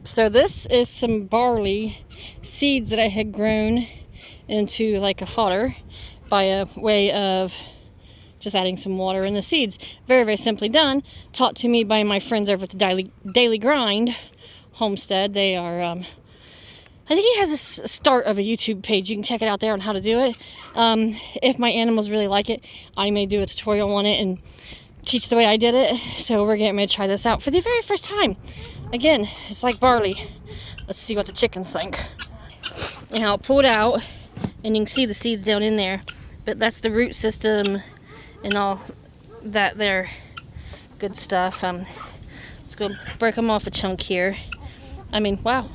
So this is some barley seeds that I had grown into like a fodder by a way of just adding some water in the seeds. Very, very simply done. Taught to me by my friends over at the Dailey Grind Homestead. They are, I think he has a start of a YouTube page. You can check it out there on how to do it. If my animals really like it, I may do a tutorial on it and teach the way I did it. So we're getting ready to try this out for the very first time. Again, it's like barley. Let's see what the chickens think. And I'll pull it out, and you can see the seeds down in there. But that's the root system and all that there good stuff. Let's go break them off a chunk here. I mean, wow.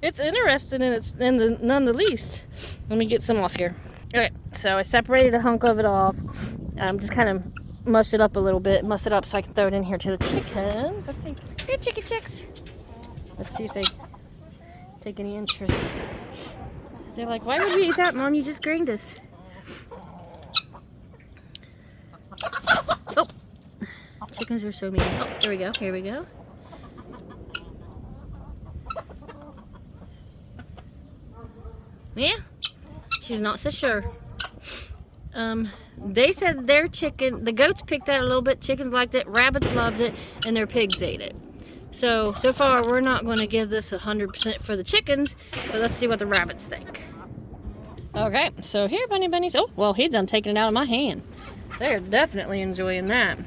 It's interesting, and it's none the least. Let me get some off here. Okay, so I separated a hunk of it off. Just kind of mush it up a little bit, muss it up so I can throw it in here to the chickens. Let's see. Here, chicken chicks. Let's see if they take any interest. They're like, why would we eat that, Mom? You just grained us. Oh, chickens are so mean. Oh, there we go. Here we go. Yeah, she's not so sure. They said their chicken, the goats picked that a little bit, chickens liked it, rabbits loved it, and their pigs ate it. So far we're not going to give this 100% for the chickens, but let's see what the rabbits think. Okay, so here, bunnies. Oh, well, he's done taking it out of my hand. They're definitely enjoying that.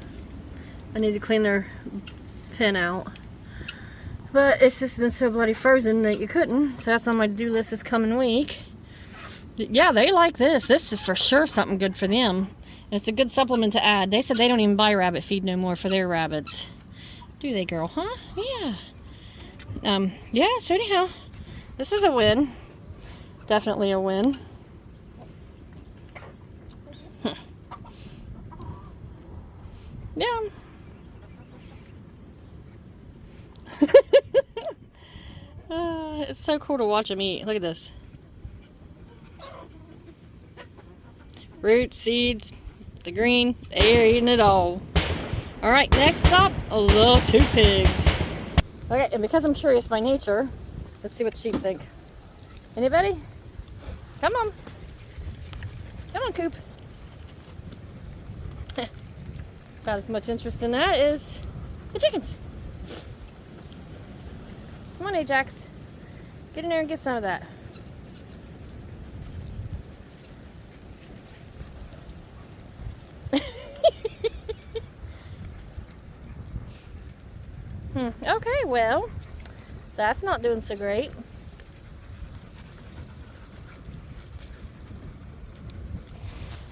I need to clean their pen out. But it's just been so bloody frozen that you couldn't, so that's on my to-do list this coming week. Yeah, they like this. This is for sure something good for them. And it's a good supplement to add. They said they don't even buy rabbit feed no more for their rabbits. Do they, girl? Huh? Yeah. Yeah, so anyhow, this is a win. Definitely a win. Yeah. It's so cool to watch them eat. Look at this. Roots, seeds, the green, they're eating it all. Alright, next stop, a little 2 pigs. Okay, and because I'm curious by nature, let's see what the sheep think. Anybody? Come on. Come on, Coop. Got as much interest in that as the chickens. Come on, Ajax. Get in there and get some of that. Okay, well, that's not doing so great.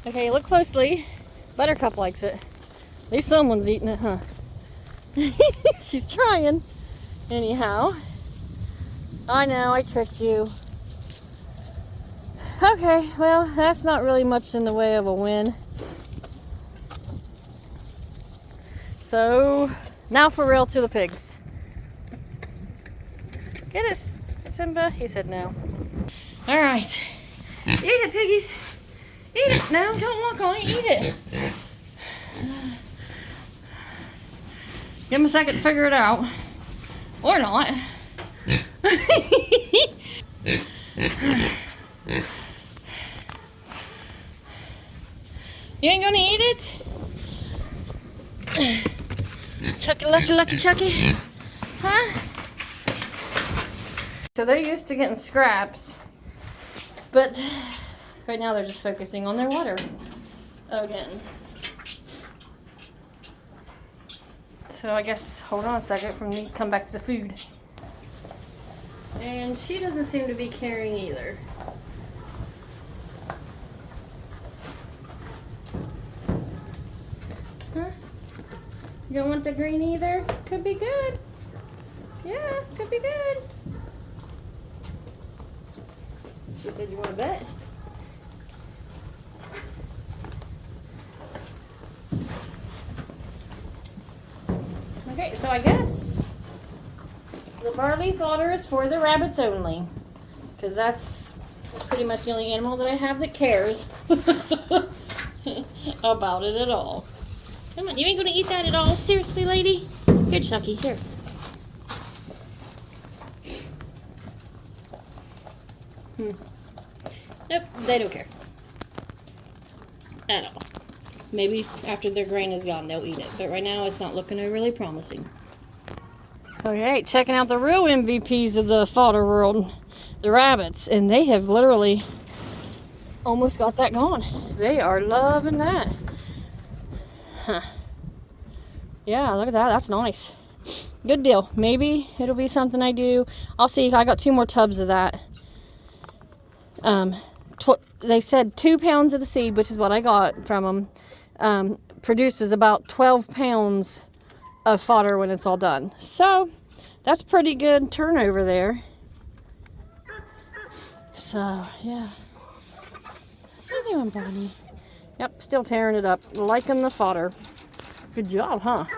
Okay, look closely. Buttercup likes it. At least someone's eating it, huh? She's trying. Anyhow. I know, I tricked you. Okay, well, that's not really much in the way of a win. So, now for real to the pigs. Get us, Simba. He said no. Alright. Eat it, piggies. Eat it. No, don't walk on it. Eat it. Give them a second to figure it out. Or not. You ain't gonna eat it? Chucky, lucky Chucky. Huh? So they're used to getting scraps, but right now they're just focusing on their water again. So I guess, hold on a second for me to come back to the food. And she doesn't seem to be caring either. Huh? You don't want the green either? Could be good. Yeah, could be good. She said, you want to bet? Okay, so I guess the barley fodder is for the rabbits only, because that's pretty much the only animal that I have that cares about it at all. Come on, you ain't gonna eat that at all? Seriously, lady? Here, Chucky, here. Nope, they don't care. At all. Maybe after their grain is gone, they'll eat it. But right now, it's not looking really promising. Okay, checking out the real MVPs of the fodder world, the rabbits. And they have literally almost got that gone. They are loving that. Huh. Yeah, look at that. That's nice. Good deal. Maybe it'll be something I do. I'll see. I got 2 more tubs of that. They said 2 pounds of the seed, which is what I got from them, produces about 12 pounds of fodder when it's all done. So that's pretty good turnover there. So yeah. What are you doing, Bonnie? Yep, still tearing it up, liking the fodder. Good job, huh?